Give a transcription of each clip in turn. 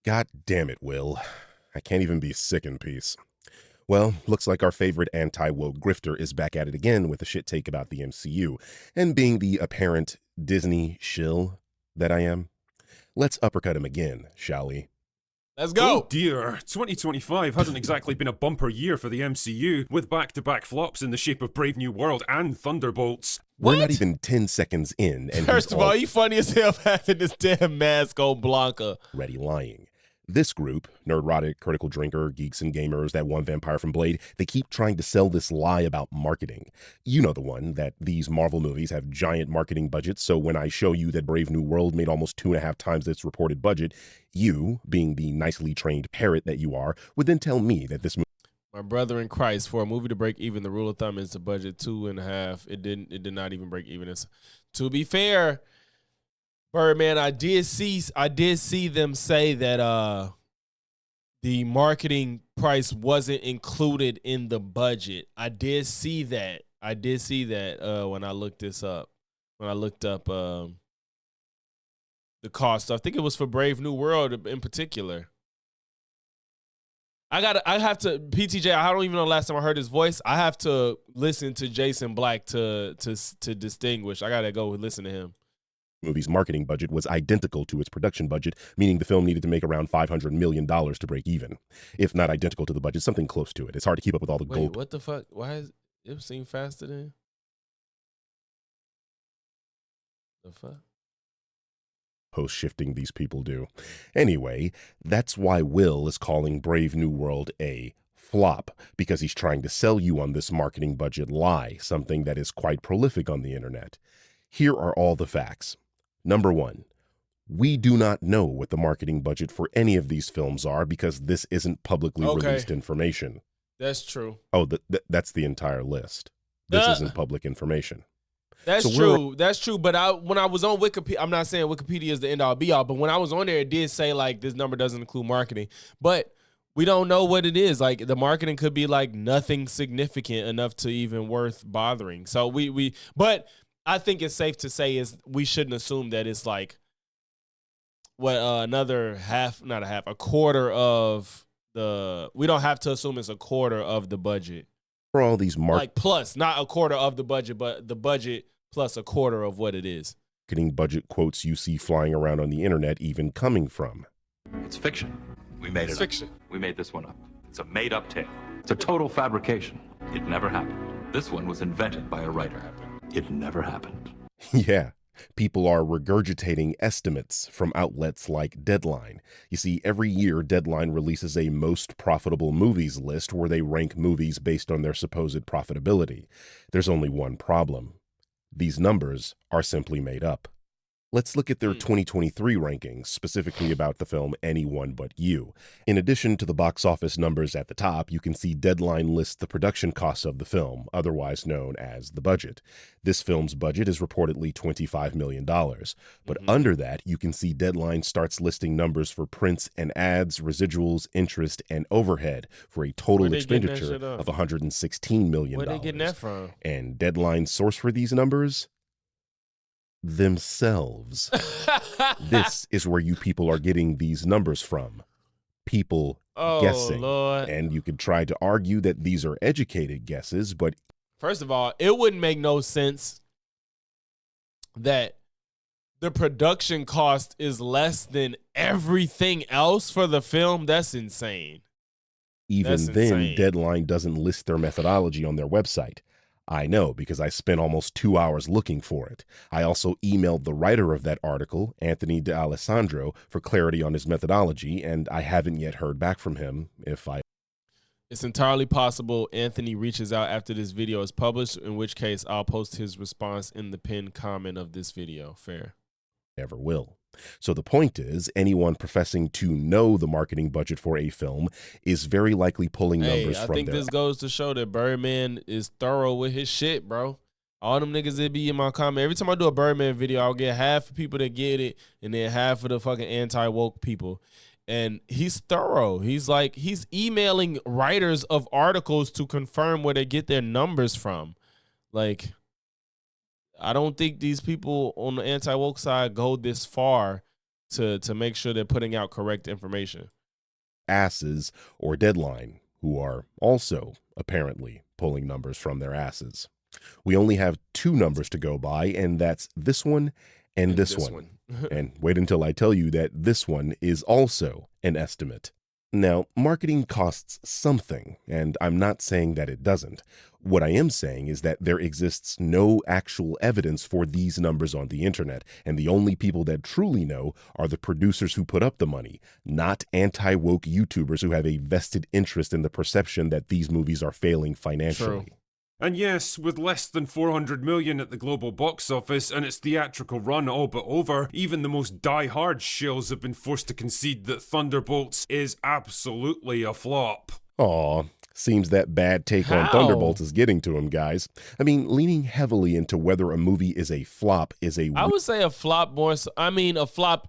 God damn it, Will. I can't even be sick in peace. Well, looks like our favorite anti-woke grifter is back at it again with a shit take about the MCU, and being the apparent Disney shill that I am, let's uppercut him again, shall we? Let's Oh go. dear, 2025 hasn't exactly been a bumper year for the MCU, with back-to-back flops in the shape of Brave New World and Thunderbolts. We're not What? even 10 seconds in, and First he's of all, you funny as hell for having this damn mask on Blanca. already lying. This group, Nerdrotic, Critical Drinker, Geeks and Gamers, that one vampire from Blade, they keep trying to sell this lie about marketing. You know the one, that these Marvel movies have giant marketing budgets, so when I show you that Brave New World made almost 2.5 times its reported budget, you, being the nicely trained parrot that you are, would then tell me that this movie My brother in Christ, for a movie to break even, the rule of thumb is to budget 2.5. It did not even break even. To be fair, Birdman, I did see them say that the marketing price wasn't included in the budget. I did see that. When I looked this up. When I looked up the cost. I think it was for Brave New World in particular. I have to PTJ. I don't even know the last time I heard his voice. I have to listen to Jason Black to distinguish. I gotta go listen to him. movie's marketing budget was identical to its production budget, meaning the film needed to make around $500 million to break even. If not identical to the budget, something close to it. It's hard to keep up with all the Wait, gold what the fuck? Why is it seem faster than the fuck? post shifting these people do. Anyway, that's why Will is calling Brave New World a flop, because he's trying to sell you on this marketing budget lie, something that is quite prolific on the internet. Here are all the facts. Number one, we do not know what the marketing budget for any of these films are because this isn't publicly released information. That's true. Oh, that's the entire list. This isn't public information. That's So true. That's true. But when I was on Wikipedia, I'm not saying Wikipedia is the end all be all, but when I was on there, it did say like this number doesn't include marketing. But we don't know what it is. Like the marketing could be like nothing significant enough to even worth bothering. So but I think it's safe to say is we shouldn't assume that it's like what another a quarter of the. We don't have to assume it's a quarter of the budget. For all these Like plus, not a quarter of the budget, but the budget plus a quarter of what it is. marketing budget quotes you see flying around on the internet even coming from. It's fiction. We made It's it fiction. up. We made this one up. It's a made-up tale. It's a total fabrication. It never happened. This one was invented by a writer. It never happened. Yeah, people are regurgitating estimates from outlets like Deadline. You see, every year Deadline releases a most profitable movies list where they rank movies based on their supposed profitability. There's only one problem. These numbers are simply made up. Let's look at their 2023 rankings, specifically about the film Anyone But You. In addition to the box office numbers at the top, you can see Deadline lists the production costs of the film, otherwise known as the budget. This film's budget is reportedly $25 million. But under that, you can see Deadline starts listing numbers for prints and ads, residuals, interest, and overhead for a total expenditure of $116 million. Where they getting that from? And Deadline's source for these numbers? Themselves. This is where you people are getting these numbers from. People guessing. Lord. And you could try to argue that these are educated guesses, but First of all, it wouldn't make no sense that the production cost is less than everything else for the film. That's insane. even That's then, insane. Deadline doesn't list their methodology on their website. I know because I spent almost 2 hours looking for it. I also emailed the writer of that article, Anthony D'Alessandro, for clarity on his methodology, and I haven't yet heard back from him. It's entirely possible Anthony reaches out after this video is published, in which case I'll post his response in the pinned comment of this video. Fair. Ever will. So the point is, anyone professing to know the marketing budget for a film is very likely pulling numbers I from think their this goes to show that Birdman is thorough with his shit, bro. All them niggas that be in my comment. Every time I do a Birdman video, I'll get half the people that get it and then half of the fucking anti-woke people. And he's thorough. He's emailing writers of articles to confirm where they get their numbers from. Like, I don't think these people on the anti-woke side go this far to make sure they're putting out correct information. Asses or Deadline, who are also apparently pulling numbers from their asses. We only have two numbers to go by, and that's this one and this one. And wait until I tell you that this one is also an estimate. Now, marketing costs something, and I'm not saying that it doesn't. What I am saying is that there exists no actual evidence for these numbers on the internet, and the only people that truly know are the producers who put up the money, not anti-woke YouTubers who have a vested interest in the perception that these movies are failing financially. True. And yes, with less than 400 million at the global box office and its theatrical run all but over, even the most die-hard shills have been forced to concede that Thunderbolts is absolutely a flop. Aw, seems that bad take on How? Thunderbolts is getting to him, guys. I mean, leaning heavily into whether a movie is a flop is a I would say a flop more. A flop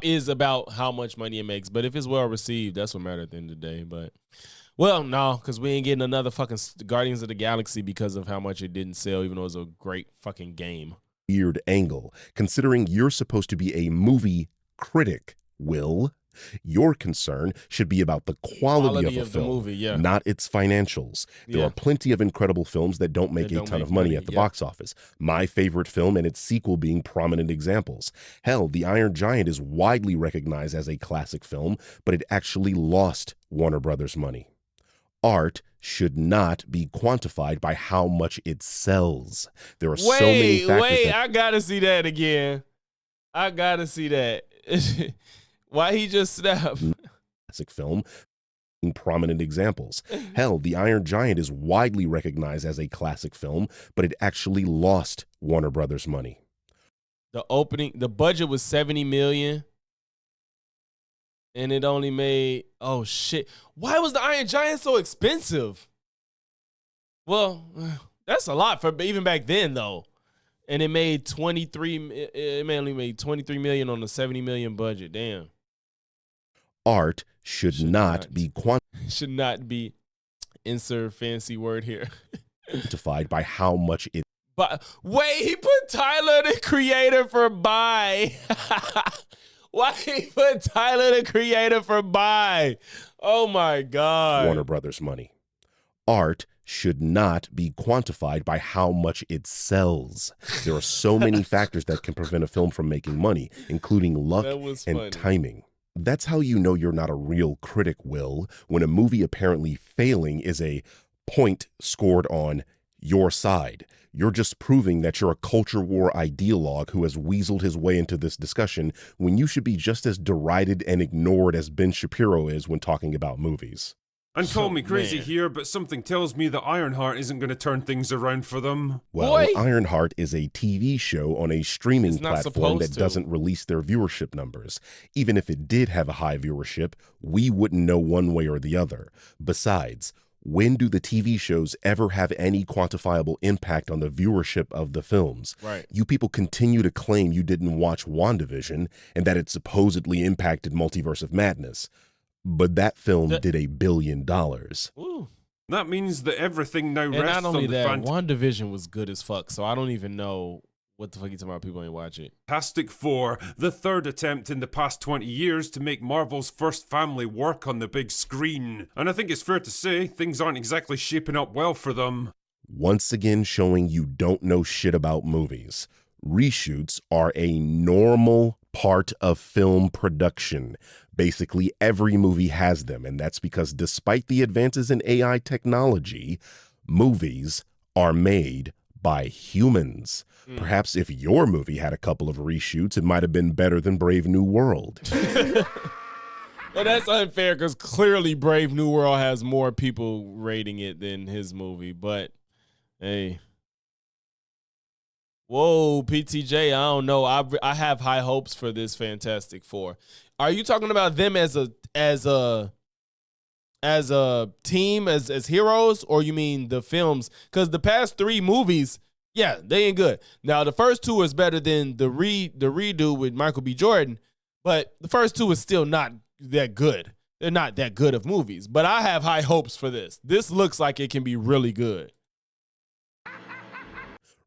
is about how much money it makes, but if it's well received, that's what matters at the end of the day. But well, no, because we ain't getting another fucking Guardians of the Galaxy because of how much it didn't sell, even though it was a great fucking game. weird angle, considering you're supposed to be a movie critic, Will. Your concern should be about the quality of a film, the movie, yeah. not its financials. There Yeah. are plenty of incredible films that don't make That a don't ton make of money money, at the yeah. box office. My favorite film and its sequel being prominent examples. Hell, The Iron Giant is widely recognized as a classic film, but it actually lost Warner Brothers money. Art should not be quantified by how much it sells. There are so many factors that I gotta see that again. I gotta see that. Why he just snapped? classic film being prominent examples. Hell, The Iron Giant is widely recognized as a classic film, but it actually lost Warner Brothers money. The budget was $70 million. And it only made, oh shit. Why was the Iron Giant so expensive? Well, that's a lot for even back then though. And it made only made 23 million on the 70 million budget. Damn. Art should not be Should not be insert fancy word here. quantified by how much it But wait, he put Tyler the Creator for buy. Why he put Tyler the Creator for buy? Oh my God. Warner Brothers money. Art should not be quantified by how much it sells. There are so many factors that can prevent a film from making money, including luck That was and funny. timing. That's how you know you're not a real critic, Will, when a movie apparently failing is a point scored on your side. You're just proving that you're a culture war ideologue who has weaseled his way into this discussion when you should be just as derided and ignored as Ben Shapiro is when talking about movies. And call me crazy Man. here, but something tells me that Ironheart isn't going to turn things around for them. Well, Boy. Ironheart is a TV show on a streaming It's not platform that supposed to. doesn't release their viewership numbers. Even if it did have a high viewership, we wouldn't know one way or the other. Besides, when do the TV shows ever have any quantifiable impact on the viewership of the films? Right. You people continue to claim you didn't watch WandaVision and that it supposedly impacted Multiverse of Madness. But that film did $1 billion. Ooh. That means that everything now And rests not only on the that, WandaVision was good as fuck. So I don't even know what the fuck you talking about. People ain't watch it. Fantastic Four, the third attempt in the past 20 years to make Marvel's first family work on the big screen. And I think it's fair to say things aren't exactly shaping up well for them. Once again showing you don't know shit about movies. Reshoots are a normal part of film production. Basically, every movie has them, and that's because despite the advances in AI technology, movies are made by humans. Perhaps if your movie had a couple of reshoots, it might have been better than Brave New World. Well, that's unfair because clearly Brave New World has more people rating it than his movie. But hey, whoa, PTJ, I don't know. I have high hopes for this Fantastic Four. Are you talking about them as a team, as heroes, or you mean the films? Because the past 3 movies, yeah, they ain't good. Now the first 2 is better than the redo with Michael B. Jordan, but the first 2 is still not that good. They're not that good of movies, but I have high hopes for this. This looks like it can be really good.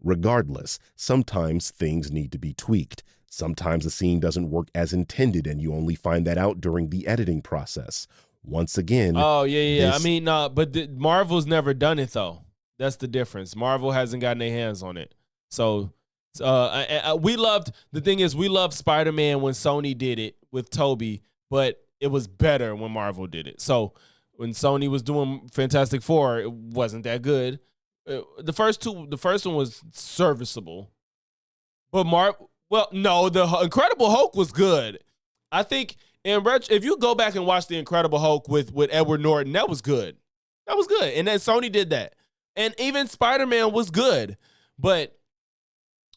Regardless, sometimes things need to be tweaked. Sometimes a scene doesn't work as intended, and you only find that out during the editing process. Once again, Oh, yeah. I mean, Marvel's never done it, though. That's the difference. Marvel hasn't gotten their hands on it. So we loved Spider-Man when Sony did it with Tobey, but it was better when Marvel did it. So when Sony was doing Fantastic Four, it wasn't that good. The first one was serviceable. But the Incredible Hulk was good. I think if you go back and watch the Incredible Hulk with Edward Norton, that was good. That was good. And then Sony did that. And even Spider-Man was good. But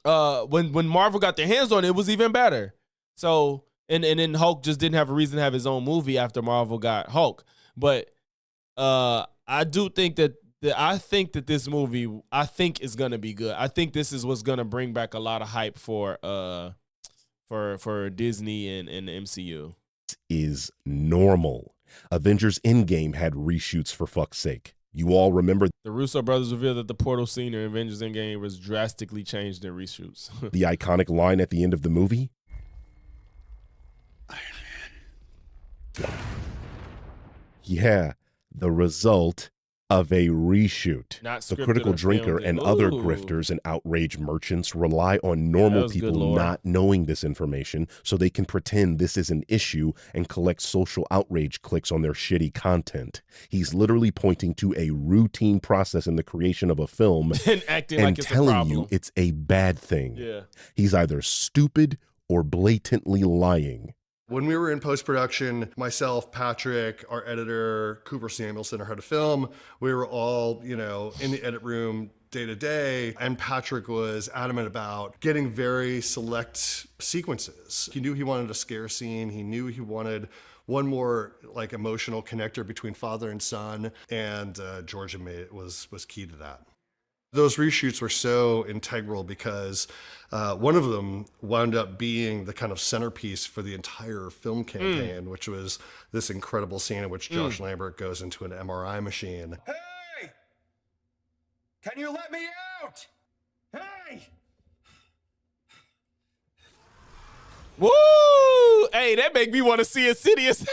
when Marvel got their hands on it, it was even better. So and then Hulk just didn't have a reason to have his own movie after Marvel got Hulk. But I do think that this movie is gonna be good. I think this is what's gonna bring back a lot of hype for Disney and the MCU. Is normal. Avengers Endgame had reshoots, for fuck's sake. You all remember the Russo brothers revealed that the portal scene in Avengers Endgame was drastically changed in reshoots. the iconic line at the end of the movie? Iron Man. Yeah, the result of a reshoot. The Critical Drinker and other grifters and outrage merchants rely on normal people not knowing this information so they can pretend this is an issue and collect social outrage clicks on their shitty content. He's literally pointing to a routine process in the creation of a film and acting and like it's telling a problem. you it's a bad thing. Yeah. He's either stupid or blatantly lying. When we were in post-production, myself, Patrick, our editor, Cooper Samuelson, our head of film, we were all, in the edit room day to day. And Patrick was adamant about getting very select sequences. He knew he wanted a scare scene. He knew he wanted one more emotional connector between father and son. And Georgia was key to that. Those reshoots were so integral because one of them wound up being the kind of centerpiece for the entire film campaign, which was this incredible scene in which Josh Lambert goes into an MRI machine. Hey! Can you let me out? Hey! Woo! Hey, that make me want to see Insidious.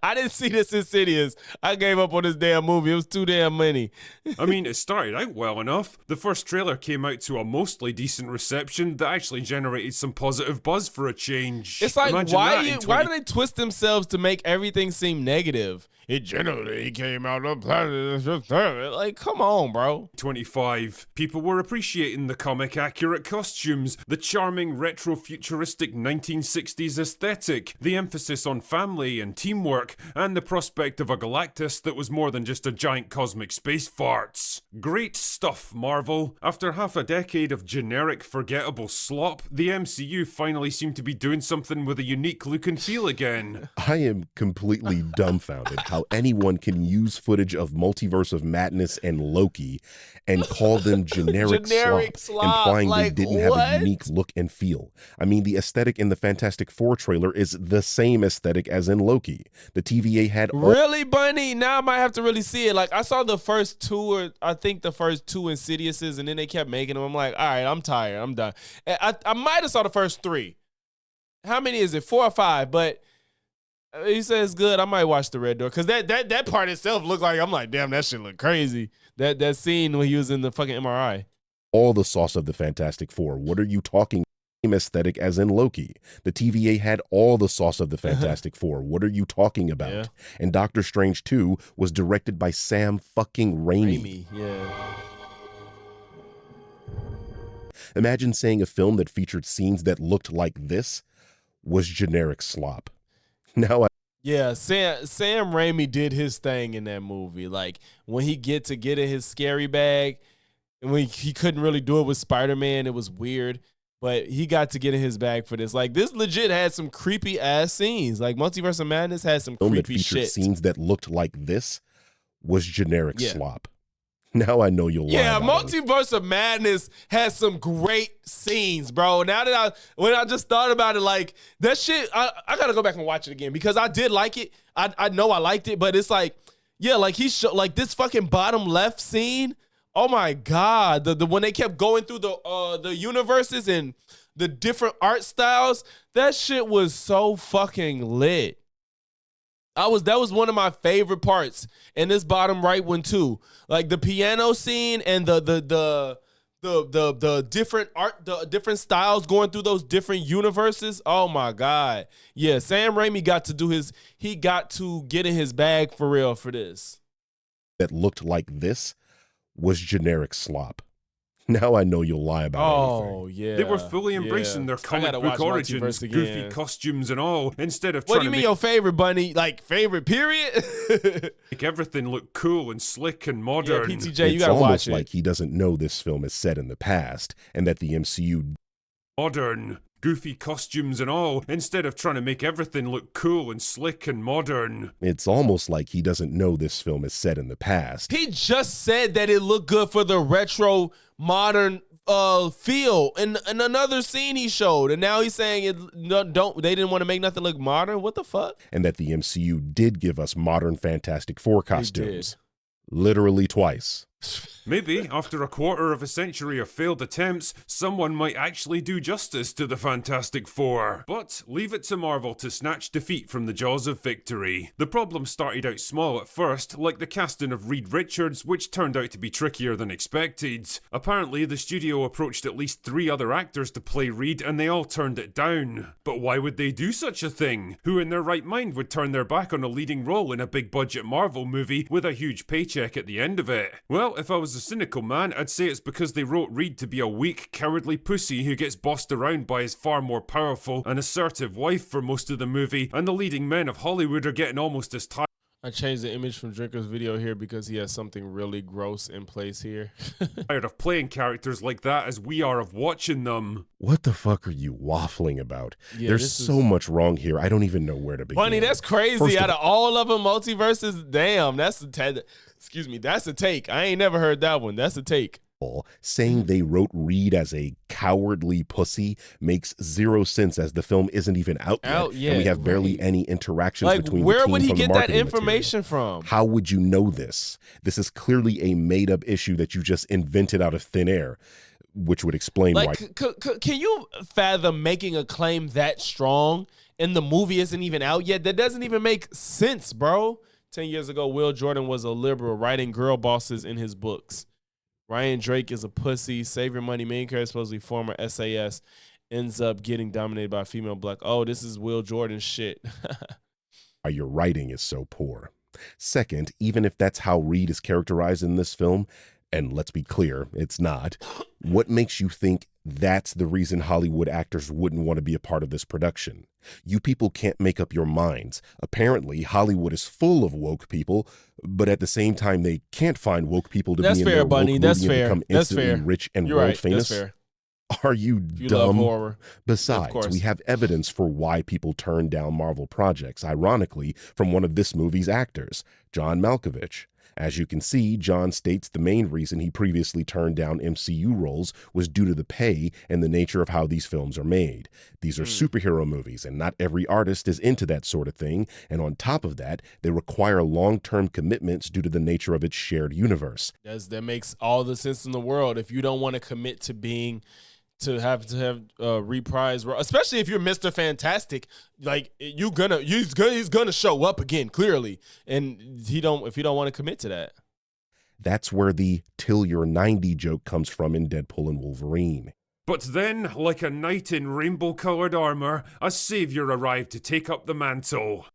I didn't see this Insidious. I gave up on this damn movie. It was too damn many. I mean, it started out well enough. The first trailer came out to a mostly decent reception that actually generated some positive buzz for a change. It's like, why do they twist themselves to make everything seem negative? It generally came out of planet. Like, come on, bro. 25. People were appreciating the comic accurate costumes, the charming retro-futuristic 1960s aesthetic, the emphasis on family and teamwork, and the prospect of a Galactus that was more than just a giant cosmic space farts. Great stuff, Marvel. After half a decade of generic, forgettable slop, the MCU finally seemed to be doing something with a unique look and feel again. I am completely dumbfounded how anyone can use footage of Multiverse of Madness and Loki and call them generic slop, implying they didn't have a unique look and feel. I mean, the aesthetic in the Fantastic Four trailer is the same aesthetic as in Loki. The TVA had really, Bunny. Now I might have to really see it. Like, I saw the first two, or I think the first two Insidiouses, and then they kept making them. I'm like, all right, I'm tired. I'm done. I might have saw the first three. How many is it? 4 or 5? But he says good. I might watch the Red Door because that part itself looked like, I'm like, damn, that shit look crazy. That scene when he was in the fucking MRI. All the sauce of the Fantastic Four. What are you talking? Same aesthetic as in Loki. The TVA had all the sauce of the Fantastic Four. What are you talking about? Yeah. And Doctor Strange 2 was directed by Sam fucking Raimi. Yeah. Imagine saying a film that featured scenes that looked like this was generic slop. Now Yeah, Sam Raimi did his thing in that movie. Like, when he get in his scary bag, and when he couldn't really do it with Spider-Man, it was weird. But he got to get in his bag for this. Like, this legit had some creepy ass scenes. Like, Multiverse of Madness had some film creepy that featured shit. Scenes that looked like this was generic slop. Now I know you'll lie. Yeah, Multiverse of Madness has some great scenes, bro. Now that when I just thought about it, like, that shit, I gotta go back and watch it again because I did like it. I know I liked it, but it's like, yeah, like like this fucking bottom left scene. Oh my God, the when they kept going through the universes and the different art styles, that shit was so fucking lit. That was one of my favorite parts, and this bottom right one too. Like the piano scene and the different art, the different styles going through those different universes. Oh my God. Yeah, Sam Raimi got to get in his bag for real for this. That looked like this was generic slop. Now I know you'll lie about anything. Oh, yeah. They were fully embracing their comic book origins, goofy costumes and all, instead of What trying do you to mean make, your favorite, Bunny? Like, favorite period? make everything look cool and slick and Yeah, modern. PTJ, you It's gotta watch almost it. like he doesn't know this film is set in the past and that the MCU Modern. Goofy costumes and all, instead of trying to make everything look cool and slick and modern. It's almost like he doesn't know this film is set in the past. He just said that it looked good for the retro modern feel in another scene he showed, and now he's saying they didn't want to make nothing look modern. What the fuck? And that the MCU did give us modern Fantastic Four They costumes. Literally twice. Maybe, after a quarter of a century of failed attempts, someone might actually do justice to the Fantastic Four. But leave it to Marvel to snatch defeat from the jaws of victory. The problem started out small at first, like the casting of Reed Richards, which turned out to be trickier than expected. Apparently, the studio approached at least 3 other actors to play Reed, and they all turned it down. But why would they do such a thing? Who in their right mind would turn their back on a leading role in a big-budget Marvel movie with a huge paycheck at the end of it? Well, if I was a cynical man, I'd say it's because they wrote Reed to be a weak, cowardly pussy who gets bossed around by his far more powerful and assertive wife for most of the movie, and the leading men of Hollywood are getting almost as tired. I changed the image from Drinker's video here because he has something really gross in place here. Tired of playing characters like that as we are of watching them. What the fuck are you waffling about? Yeah, There's this so much wrong here. I don't even know where to begin. Bunny, that's crazy. First Out of all of them, multiverses, damn, that's a take. I ain't never heard that one. That's a take. Saying they wrote Reed as a cowardly pussy makes zero sense, as the film isn't even out yet, and we have barely any interactions Like, between where the team would he from the get that marketing information material. from? How would you know this? This is clearly a made-up issue that you just invented out of thin air, which would explain why. Like, can you fathom making a claim that strong and the movie isn't even out yet? That doesn't even make sense, bro. 10 years ago, Will Jordan was a liberal writing girl bosses in his books. Ryan Drake is a pussy. Save Your Money main character, supposedly former SAS, ends up getting dominated by a female black. Oh, this is Will Jordan shit. Why your writing is so poor. Second, even if that's how Reed is characterized in this film, and let's be clear, it's not, what makes you think that's the reason Hollywood actors wouldn't want to be a part of this production? You people can't make up your minds. Apparently, Hollywood is full of woke people, but at the same time, they can't find woke people to That's be in fair, their Bunny. woke That's movie and fair. become That's instantly fair. rich and You're world right. famous. That's fair. Are you If you love dumb? horror. Of Besides, course. we have evidence for why people turn down Marvel projects, ironically, from one of this movie's actors, John Malkovich. As you can see, John states the main reason he previously turned down MCU roles was due to the pay and the nature of how these films are made. These are superhero movies, and not every artist is into that sort of thing, and on top of that, they require long-term commitments due to the nature of its shared universe. That makes all the sense in the world. If you don't want to commit to have reprise, especially if you're Mr. Fantastic, like he's gonna show up again clearly, and if you don't want to commit to that. That's where the "till you're 90" joke comes from in Deadpool and Wolverine. But then, like a knight in rainbow-coloured armour, a saviour arrived to take up the mantle.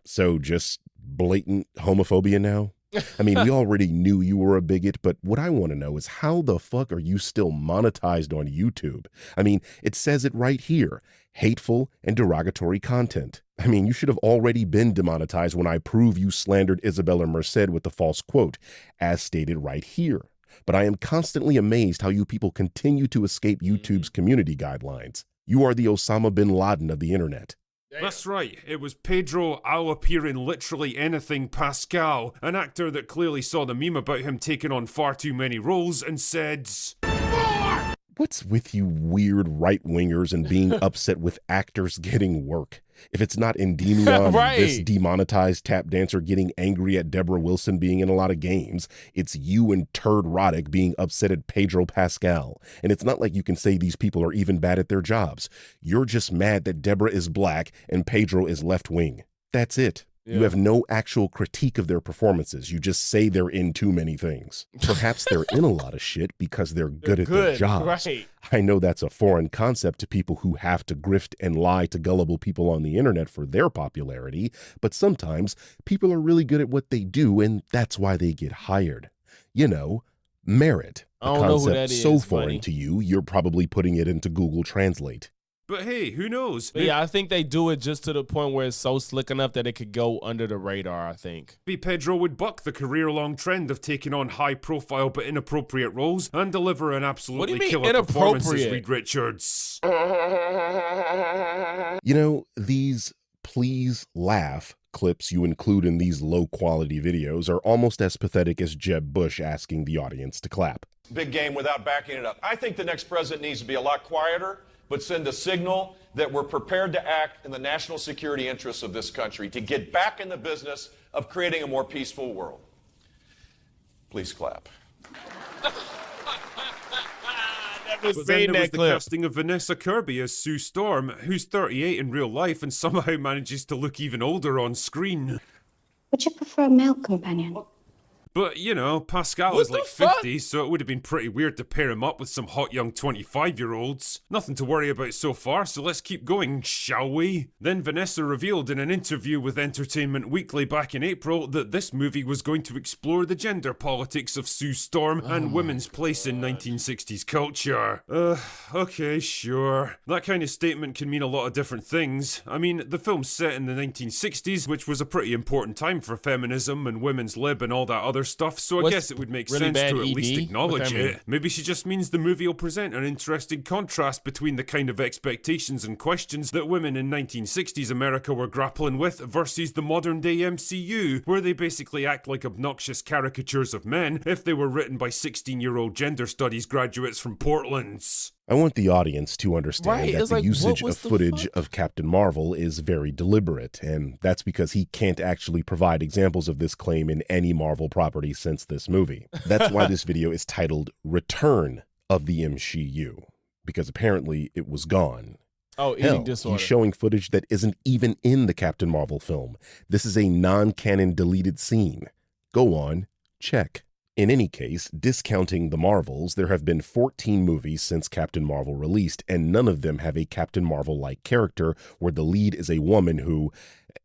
So just blatant homophobia now? I mean, we already knew you were a bigot, but what I want to know is how the fuck are you still monetized on YouTube? I mean, it says it right here, hateful and derogatory content. I mean, you should have already been demonetized when I prove you slandered Isabella Merced with the false quote, as stated right here. But I am constantly amazed how you people continue to escape YouTube's community guidelines. You are the Osama bin Laden of the internet. That's right, it was Pedro I'll appear in literally anything Pascal, an actor that clearly saw the meme about him taking on far too many roles and said, What's with you weird right-wingers and being upset with actors getting work? If it's not Endymion, Right. this demonetized tap dancer getting angry at Deborah Wilson being in a lot of games, it's you and Turd Roddick being upset at Pedro Pascal. And it's not like you can say these people are even bad at their jobs. You're just mad that Deborah is black and Pedro is left wing. That's it. You have no actual critique of their performances. You just say they're in too many things. Perhaps they're in a lot of shit because they're good at their jobs. Right. I know that's a foreign concept to people who have to grift and lie to gullible people on the internet for their popularity, but sometimes people are really good at what they do, and that's why they get hired. You know, merit. A I don't know who concept that is, so foreign buddy. to you, you're probably putting it into Google Translate. But hey, who knows? But yeah, I think they do it just to the point where it's so slick enough that it could go under the radar, I think. Maybe Pedro would buck the career-long trend of taking on high-profile but inappropriate roles and deliver an absolutely mean killer performance as inappropriate? Reed Richards. You know, these please laugh clips you include in these low-quality videos are almost as pathetic as Jeb Bush asking the audience to clap. Big game without backing it up. I think the next president needs to be a lot quieter, but send a signal that we're prepared to act in the national security interests of this country to get back in the business of creating a more peaceful world. Please clap. But then there was the casting of Vanessa Kirby as Sue Storm, who's 38 in real life and somehow manages to look even older on screen. Would you prefer a male companion? But, you know, Pascal What is like the fuck? 50, so it would have been pretty weird to pair him up with some hot young 25-year-olds. Nothing to worry about so far, so let's keep going, shall we? Then Vanessa revealed in an interview with Entertainment Weekly back in April that this movie was going to explore the gender politics of Sue Storm and women's place in 1960s culture. Okay, sure. That kind of statement can mean a lot of different things. I mean, the film's set in the 1960s, which was a pretty important time for feminism and women's lib and all that other stuff, so I What's guess it would make really sense bad to at least ED? acknowledge What that mean? it. Maybe she just means the movie will present an interesting contrast between the kind of expectations and questions that women in 1960s America were grappling with versus the modern day MCU, where they basically act like obnoxious caricatures of men if they were written by 16-year-old gender studies graduates from Portland's. I want the audience to understand Right, that it's the like, usage what was of the footage fuck? of Captain Marvel is very deliberate, and that's because he can't actually provide examples of this claim in any Marvel property since this movie. That's why this video is titled Return of the MCU, because apparently it was gone. Oh, eating Hell, disorder. he's showing footage that isn't even in the Captain Marvel film. This is a non-canon deleted scene. Go on, check. In any case, discounting the Marvels, there have been 14 movies since Captain Marvel released, and none of them have a Captain Marvel-like character where the lead is a woman who,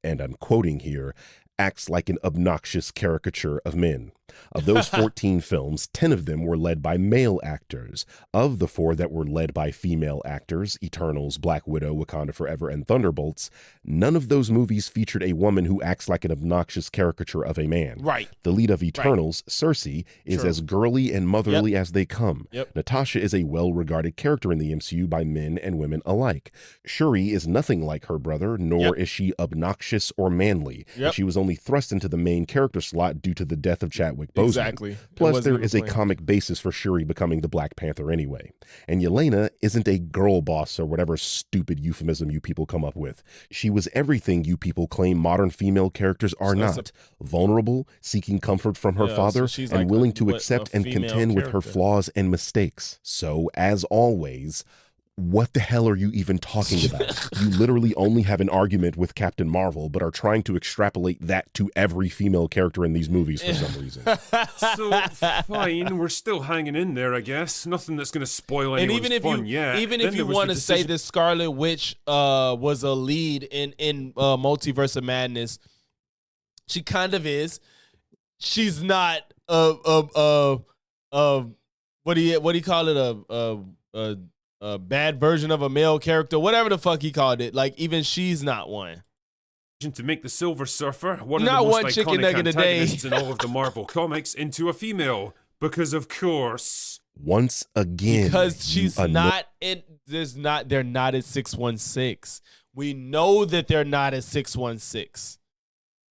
and I'm quoting here, acts like an obnoxious caricature of men. Of those 14 films, 10 of them were led by male actors. Of the 4 that were led by female actors, Eternals, Black Widow, Wakanda Forever, and Thunderbolts, none of those movies featured a woman who acts like an obnoxious caricature of a man. Right. The lead of Eternals, Cersei, is True. as girly and motherly as they come. Yep. Natasha is a well-regarded character in the MCU by men and women alike. Shuri is nothing like her brother, nor Yep. is she obnoxious or manly. Yep. And she was only thrust into the main character slot due to the death of Chadwick Boseman. Exactly. It Plus, wasn't there even is a planned. comic basis for Shuri becoming the Black Panther anyway. And Yelena isn't a girl boss or whatever stupid euphemism you people come up with. She was everything you people claim modern female characters are So that's not. Vulnerable, seeking comfort from her Yeah, so father, she's and like willing to a accept and female contend with her character. flaws and mistakes. So, as always, what the hell are you even talking about? You literally only have an argument with Captain Marvel, but are trying to extrapolate that to every female character in these movies for some reason. So, fine, we're still hanging in there, I guess. Nothing that's going to spoil And anyone's even if fun you yet. even Then if there you was want the to say decision- that Scarlet Witch was a lead in Multiverse of Madness, she kind of is. She's not what do you call it, a bad version of a male character, whatever the fuck he called it. Like even she's not one. to make the Silver Surfer, one Not of the one most chicken iconic nugget a day. antagonists in all of the Marvel comics, into a female. Because of course. Once again, Because you she's not in. They're not at 616. We know that they're not at 616.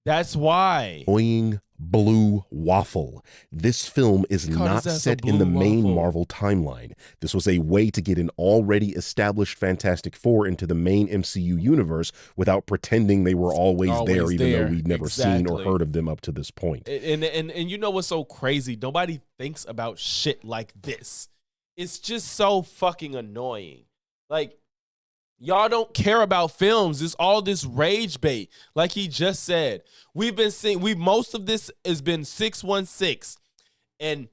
That's why. Annoying blue waffle. This film is They call not his ass a set in the blue main waffle. Marvel timeline. This was a way to get an already established Fantastic Four into the main MCU universe without pretending they were always there, even though we'd never seen or Exactly. heard of them up to this point. And you know what's so crazy? Nobody thinks about shit like this. It's just so fucking annoying. Like, y'all don't care about films. It's all this rage bait. Like he just said, we've been seeing, most of this has been 616. And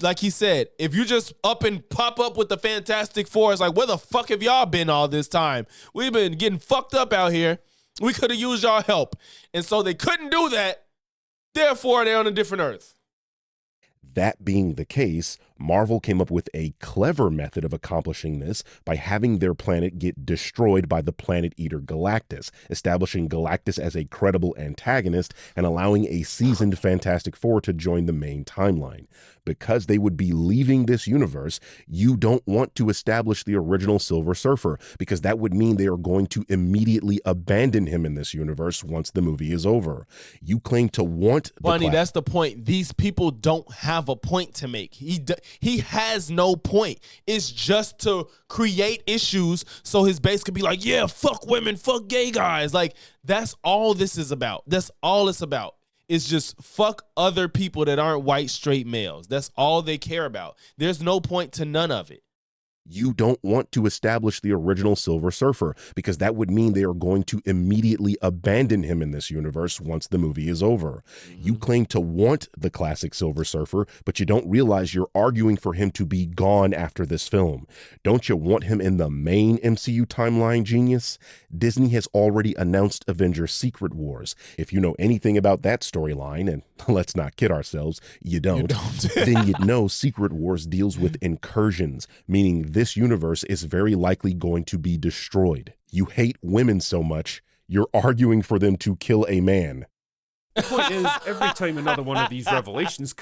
like he said, if you just up and pop up with the Fantastic Four, it's like, where the fuck have y'all been all this time? We've been getting fucked up out here. We could have used y'all help. And so they couldn't do that. Therefore, they're on a different earth. That being the case, Marvel came up with a clever method of accomplishing this by having their planet get destroyed by the planet eater Galactus, establishing Galactus as a credible antagonist and allowing a seasoned Fantastic Four to join the main timeline. Because they would be leaving this universe, you don't want to establish the original Silver Surfer, because that would mean they are going to immediately abandon him in this universe once the movie is over. You claim to want the Bunny, that's the point. These people don't have a point to make. He has no point. It's just to create issues so his base could be like, yeah, fuck women, fuck gay guys. Like, that's all this is about. That's all it's about. It's just fuck other people that aren't white straight males. That's all they care about. There's no point to none of it. You don't want to establish the original Silver Surfer, because that would mean they are going to immediately abandon him in this universe once the movie is over. You claim to want the classic Silver Surfer, but you don't realize you're arguing for him to be gone after this film. Don't you want him in the main MCU timeline, genius? Disney has already announced Avengers Secret Wars. If you know anything about that storyline, and let's not kid ourselves, you don't. Then you'd know Secret Wars deals with incursions, meaning this universe is very likely going to be destroyed. You hate women so much, you're arguing for them to kill a man. The point is, every time another one of these revelations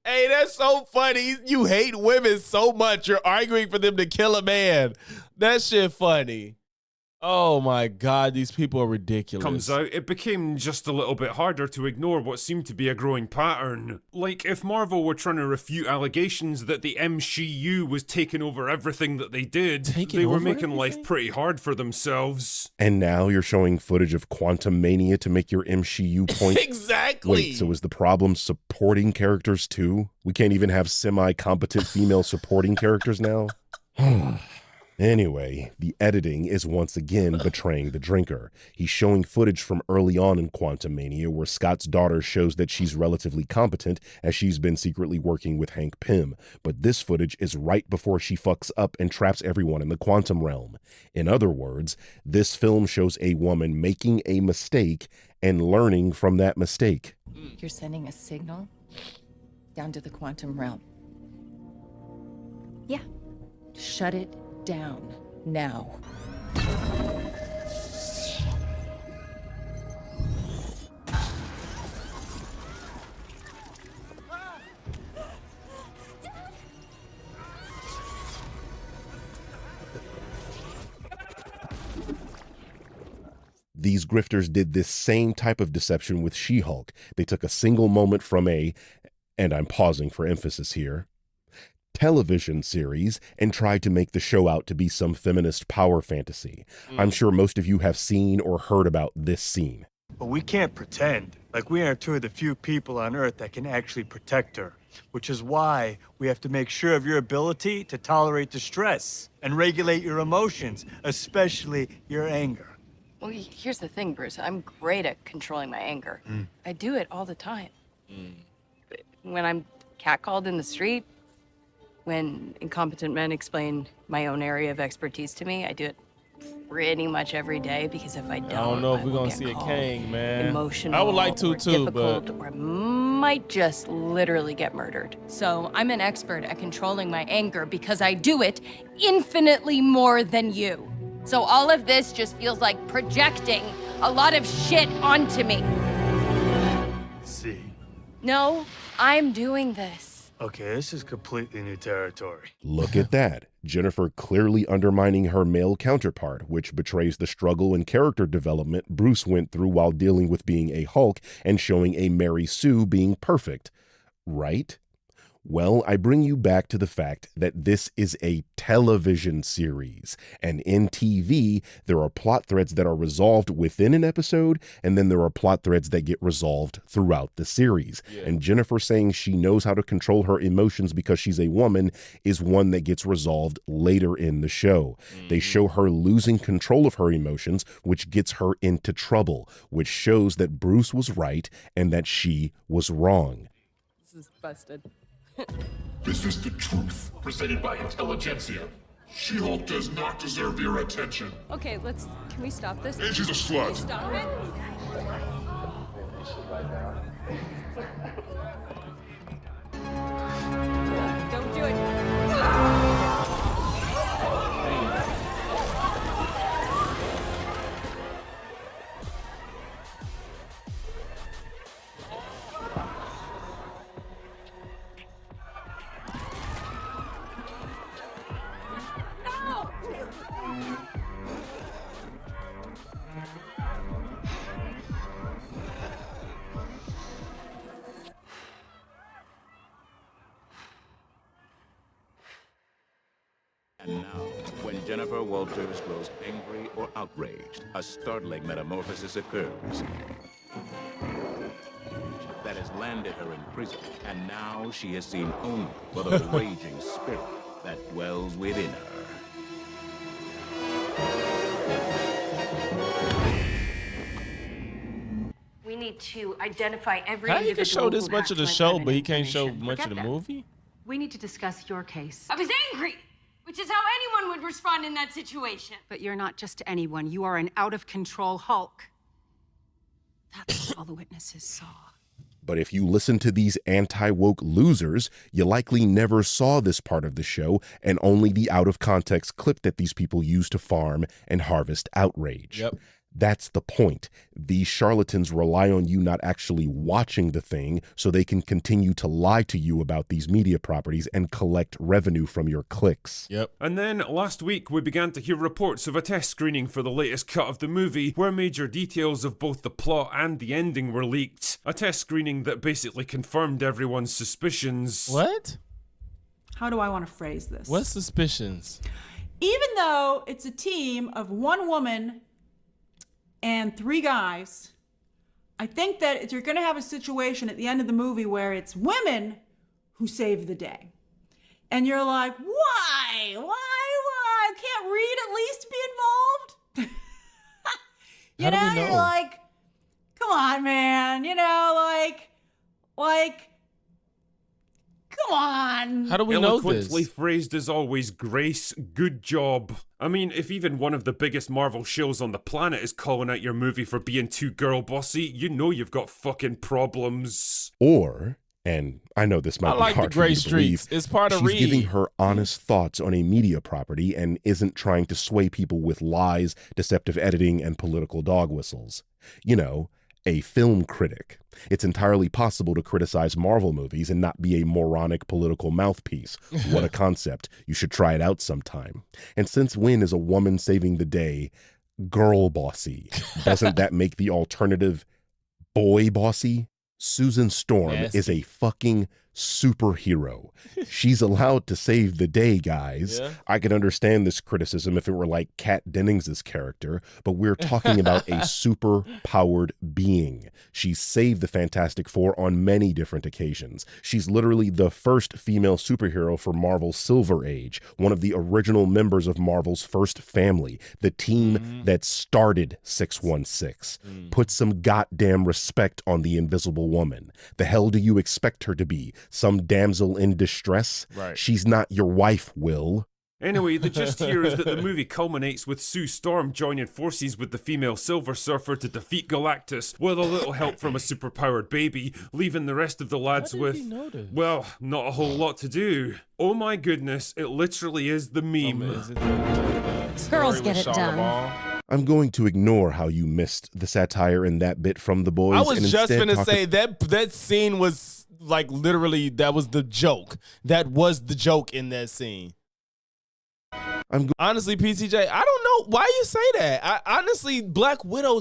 Hey, that's so funny. You hate women so much, you're arguing for them to kill a man. That shit funny. Oh my God, these people are ridiculous. comes out, it became just a little bit harder to ignore what seemed to be a growing pattern. Like, if Marvel were trying to refute allegations that the MCU was taking over everything that they did, they were making life pretty hard for themselves. And now you're showing footage of Quantum Mania to make your MCU point. Exactly. Wait, so is the problem supporting characters too? We can't even have semi-competent female supporting characters now? Anyway, the editing is once again betraying the drinker. He's showing footage from early on in Quantum Mania where Scott's daughter shows that she's relatively competent as she's been secretly working with Hank Pym. But this footage is right before she fucks up and traps everyone in the quantum realm. In other words, this film shows a woman making a mistake and learning from that mistake. You're sending a signal down to the quantum realm. Yeah. Shut it down now. These grifters did this same type of deception with She-Hulk. They took a single moment from and I'm pausing for emphasis here, television series and tried to make the show out to be some feminist power fantasy. I'm sure most of you have seen or heard about this scene. But we can't pretend. Like, we are two of the few people on Earth that can actually protect her. Which is why we have to make sure of your ability to tolerate distress and regulate your emotions, especially your anger. Well, here's the thing, Bruce. I'm great at controlling my anger. I do it all the time. When I'm catcalled in the street, when incompetent men explain my own area of expertise to me, I do it pretty much every day, because if I don't know if I we're will gonna get see a called Kang, man. Emotional, I would like to or too, difficult, but or might just literally get murdered. So I'm an expert at controlling my anger because I do it infinitely more than you. So all of this just feels like projecting a lot of shit onto me. See. No, I'm doing this. Okay, this is completely new territory. Look at that. Jennifer clearly undermining her male counterpart, which betrays the struggle and character development Bruce went through while dealing with being a Hulk and showing a Mary Sue being perfect. Right? Well, I bring you back to the fact that this is a television series, and in TV, there are plot threads that are resolved within an episode, and then there are plot threads that get resolved throughout the series. Yeah. And Jennifer saying she knows how to control her emotions because she's a woman is one that gets resolved later in the show. They show her losing control of her emotions, which gets her into trouble, which shows that Bruce was right and that she was wrong. This is busted. This is the truth, presented by Intelligentsia. She-Hulk does not deserve your attention. Okay, can we stop this? And she's a slut. Can we stop it? Don't do it. And now, when Jennifer Walters grows angry or outraged, a startling metamorphosis occurs that has landed her in prison, and now she is seen only for the raging spirit that dwells within her. We need to identify every How individual he can show this who much of the hacked my show, feminine but he can't show information. much of Forget the that. movie? We need to discuss your case. I was angry, which is how anyone would respond in that situation. But you're not just anyone. You are an out-of-control Hulk. That's what all the witnesses saw. But if you listen to these anti-woke losers, you likely never saw this part of the show and only the out-of-context clip that these people use to farm and harvest outrage. Yep. That's the point. These charlatans rely on you not actually watching the thing so they can continue to lie to you about these media properties and collect revenue from your clicks. Yep. And then last week we began to hear reports of a test screening for the latest cut of the movie where major details of both the plot and the ending were leaked. A test screening that basically confirmed everyone's suspicions. What? How do I want to phrase this? What suspicions? Even though it's a team of one woman and 3 guys, I think that you're going to have a situation at the end of the movie where it's women who save the day. And you're like, why? Can't Reed at least be involved? How do we know? You're like, come on, man. Come on. How do we know this? Eloquently phrased as always, Grace. Good job. I mean, if even one of the biggest Marvel shows on the planet is calling out your movie for being too girl bossy, you know you've got fucking problems. Or, and I know this might be like hard the for you gray to believe, streets. It's part of she's Reed. giving her honest thoughts on a media property and isn't trying to sway people with lies, deceptive editing, and political dog whistles. You know, a film critic. It's entirely possible to criticize Marvel movies and not be a moronic political mouthpiece. What a concept. You should try it out sometime. And since when is a woman saving the day girl bossy? Doesn't that make the alternative boy bossy? Susan Storm is a fucking superhero. She's allowed to save the day, guys. Yeah. I could understand this criticism if it were like Kat Dennings's character, but we're talking about a super-powered being. She's saved the Fantastic Four on many different occasions. She's literally the first female superhero for Marvel's Silver Age, one of the original members of Marvel's first family, the team that started 616. Put some goddamn respect on the Invisible Woman. The hell do you expect her to be? Some damsel in distress? Right. She's not your wife, Will. Anyway, the gist here is that the movie culminates with Sue Storm joining forces with the female Silver Surfer to defeat Galactus with a little help from a superpowered baby, leaving the rest of the lads with, well, not a whole lot to do. Oh my goodness, it literally is the meme. Girls get it done. I'm going to ignore how you missed the satire in that bit from The Boys. I was and just instead gonna talk say that scene was like literally that was the joke. That was the joke in that scene. Honestly, PTJ, I don't know why you say that. Honestly, Black Widow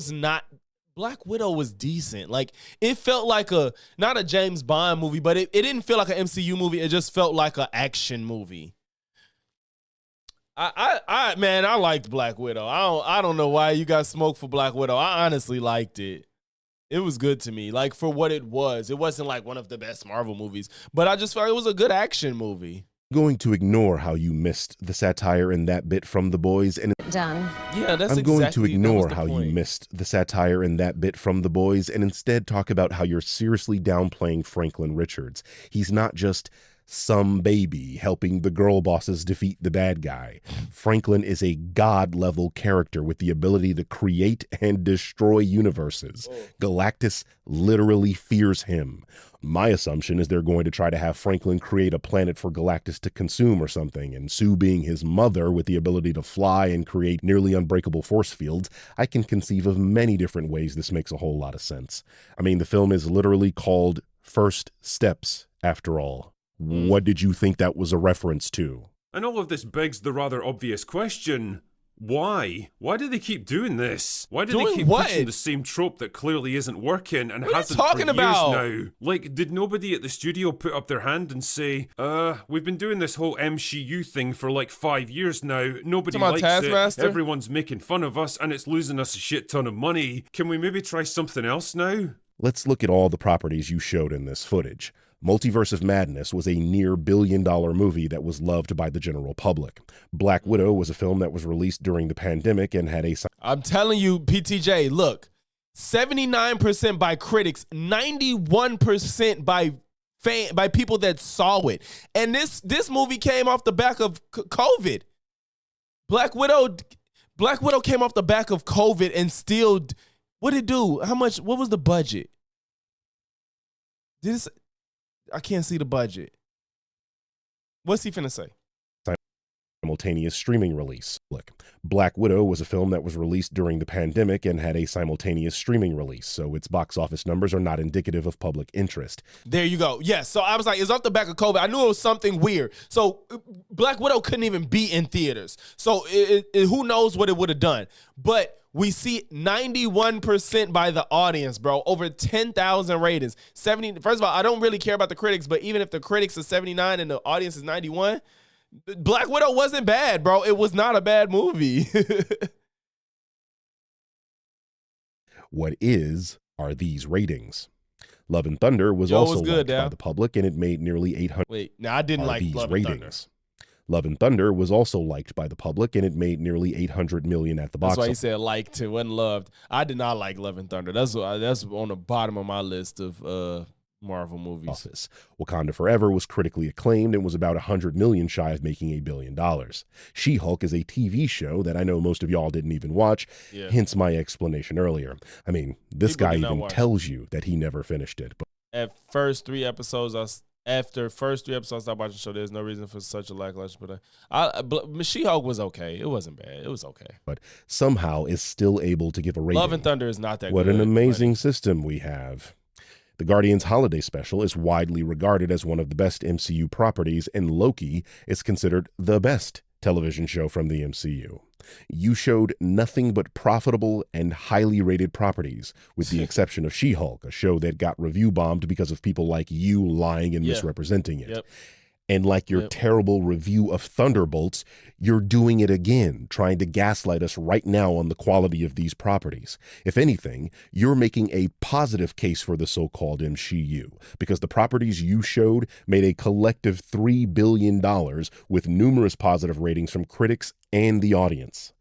was decent. Like, it felt like not a James Bond movie, but it didn't feel like an MCU movie. It just felt like an action movie. I liked Black Widow. I don't know why you got smoked for Black Widow. I honestly liked it. It was good to me. Like, for what it was. It wasn't like one of the best Marvel movies, but I just felt it was a good action movie. Going to ignore how you missed the satire in that bit from The Boys, and Done. Yeah, that's I'm going to exactly- that ignore was the how point. you missed the satire in that bit from The Boys, and instead talk about how you're seriously downplaying Franklin Richards. He's not just some baby helping the girl bosses defeat the bad guy. Franklin is a god-level character with the ability to create and destroy universes. Galactus literally fears him. My assumption is they're going to try to have Franklin create a planet for Galactus to consume or something, and Sue being his mother with the ability to fly and create nearly unbreakable force fields, I can conceive of many different ways this makes a whole lot of sense. I mean, the film is literally called First Steps, after all. What did you think that was a reference to? And all of this begs the rather obvious question. Why? Why do they keep doing this? Why do they Doing keep what? pushing the same trope that clearly isn't working and What are you hasn't talking for about? years now? Like, did nobody at the studio put up their hand and say, we've been doing this whole MCU thing for like 5 years now. Nobody Talking about likes it. Taskmaster? Everyone's making fun of us and it's losing us a shit ton of money. Can we maybe try something else now? Let's look at all the properties you showed in this footage. Multiverse of Madness was a near billion-dollar movie that was loved by the general public. Black Widow was a film that was released during the pandemic and had a... I'm telling you, PTJ, look, 79% by critics, 91% by people that saw it. And this movie came off the back of COVID. Black Widow came off the back of COVID and still, what did it do? What was the budget? I can't see the budget. What's he finna say? Simultaneous streaming release. Look, Black Widow was a film that was released during the pandemic and had a simultaneous streaming release, so its box office numbers are not indicative of public interest. There you go. Yes. So I was like, it's off the back of COVID. I knew it was something weird. So Black Widow couldn't even be in theaters. So who knows what it would have done. But we see 91% by the audience, bro. Over 10,000 ratings. 70. First of all, I don't really care about the critics, but even if the critics are 79 and the audience is 91, Black Widow wasn't bad, bro. It was not a bad movie. What are these ratings? Love and Thunder was also liked by the public, and it made nearly 800. Wait, now I didn't like these Love and Thunder. ratings. Love and Thunder was also liked by the public, and it made nearly 800 million at the box That's why he office. said liked it, wasn't loved. I did not like Love and Thunder. That's on the bottom of my list of Marvel movies. Wakanda Forever was critically acclaimed and was about 100 million shy of making $1 billion. She-Hulk is a TV show that I know most of y'all didn't even watch, Yeah. hence my explanation earlier. I mean, this People guy did not even watch tells you that he never finished it. But After first three episodes, I stopped watching the show. There's no reason for such a lackluster. But She-Hulk was okay. It wasn't bad. It was okay. but somehow is still able to give a rating. Love and Thunder is not that What good. an amazing system we have. The Guardians Holiday Special is widely regarded as one of the best MCU properties, and Loki is considered the best television show from the MCU. You showed nothing but profitable and highly rated properties, with the exception of She-Hulk, a show that got review bombed because of people like you lying and Yeah. misrepresenting it. Yep. And like your terrible review of Thunderbolts, you're doing it again, trying to gaslight us right now on the quality of these properties. If anything, you're making a positive case for the so-called MCU, because the properties you showed made a collective $3 billion with numerous positive ratings from critics and the audience.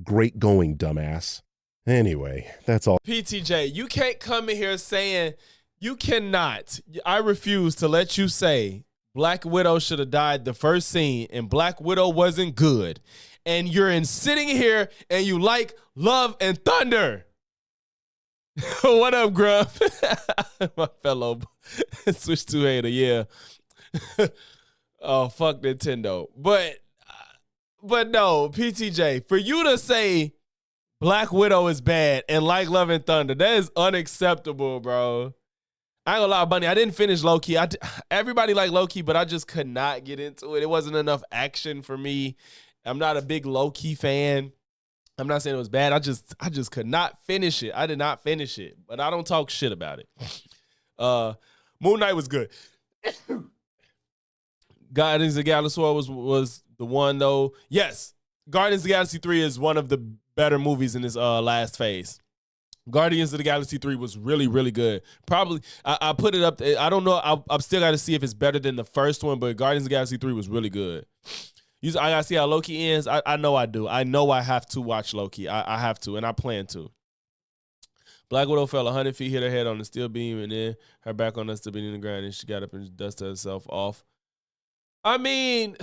Great going, dumbass. Anyway, that's all. PTJ, you can't come in here saying you cannot. I refuse to let you say Black Widow should have died the first scene and Black Widow wasn't good. And you're sitting here and you like Love and Thunder. What up, Grump? My fellow Switch 2 hater, yeah. Oh, fuck Nintendo. But no, PTJ, for you to say Black Widow is bad and like Love and Thunder, that is unacceptable, bro. I ain't gonna lie, Bunny. I didn't finish Loki. Everybody liked Loki, but I just could not get into it. It wasn't enough action for me. I'm not a big Loki fan. I'm not saying it was bad. I just could not finish it. I did not finish it, but I don't talk shit about it. Moon Knight was good. Guardians of the Galaxy was the one though. Yes, Guardians of the Galaxy 3 is one of the better movies in this last phase. Guardians of the Galaxy 3 was really, really good. Probably, I put it up. I don't know. I've still got to see if it's better than the first one, but Guardians of the Galaxy 3 was really good. I got to see how Loki ends. I know I do. I know I have to watch Loki. I have to, and I plan to. Black Widow fell 100 feet, hit her head on the steel beam, and then her back on the steel beam in the ground, and she got up and dusted herself off. I mean,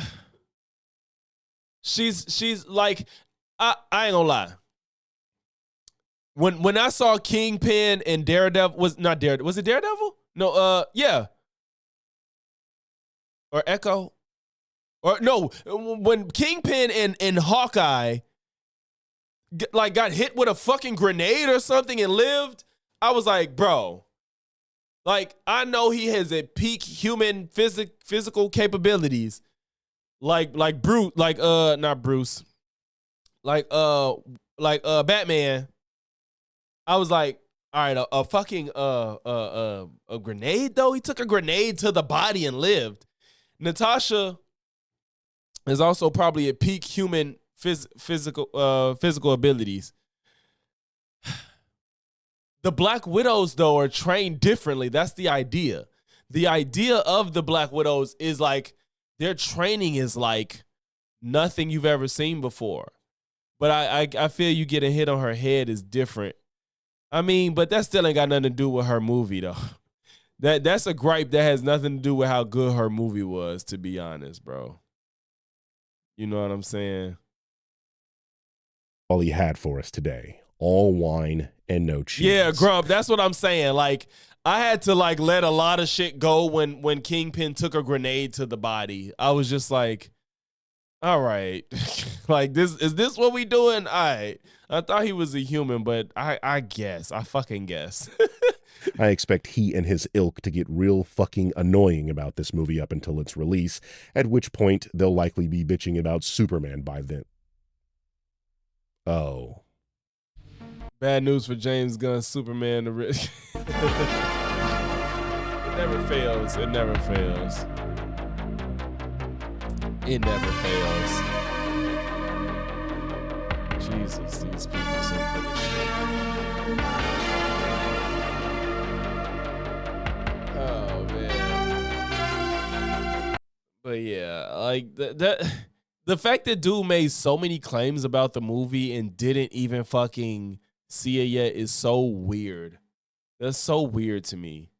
she's like, I ain't gonna lie. When I saw Kingpin and Daredevil, was it Daredevil? No, yeah. Or Echo? Or no, when Kingpin and Hawkeye got hit with a fucking grenade or something and lived, I was like, bro. Like, I know he has a peak human physical capabilities. Like Bruce, not Bruce. Like Batman. I was like, all right, a fucking a grenade though. He took a grenade to the body and lived. Natasha is also probably at peak human physical abilities. The Black Widows though are trained differently. That's the idea. The idea of the Black Widows is like their training is like nothing you've ever seen before. But I feel you getting hit on her head is different. I mean, but that still ain't got nothing to do with her movie, though. That's a gripe that has nothing to do with how good her movie was, to be honest, bro. You know what I'm saying? All he had for us today. All wine and no cheese. Yeah, Grump, that's what I'm saying. Like, I had to, like, let a lot of shit go when Kingpin took a grenade to the body. I was just like, all right. Like, is this what we doing? All right. I thought he was a human, but I guess. I fucking guess. I expect he and his ilk to get real fucking annoying about this movie up until its release, at which point they'll likely be bitching about Superman by then. Oh. Bad news for James Gunn's Superman. It never fails. It never fails. It never fails. Jesus, these people are so full of shit. Oh, man. But yeah, like the fact that dude made so many claims about the movie and didn't even fucking see it yet is so weird. That's so weird to me.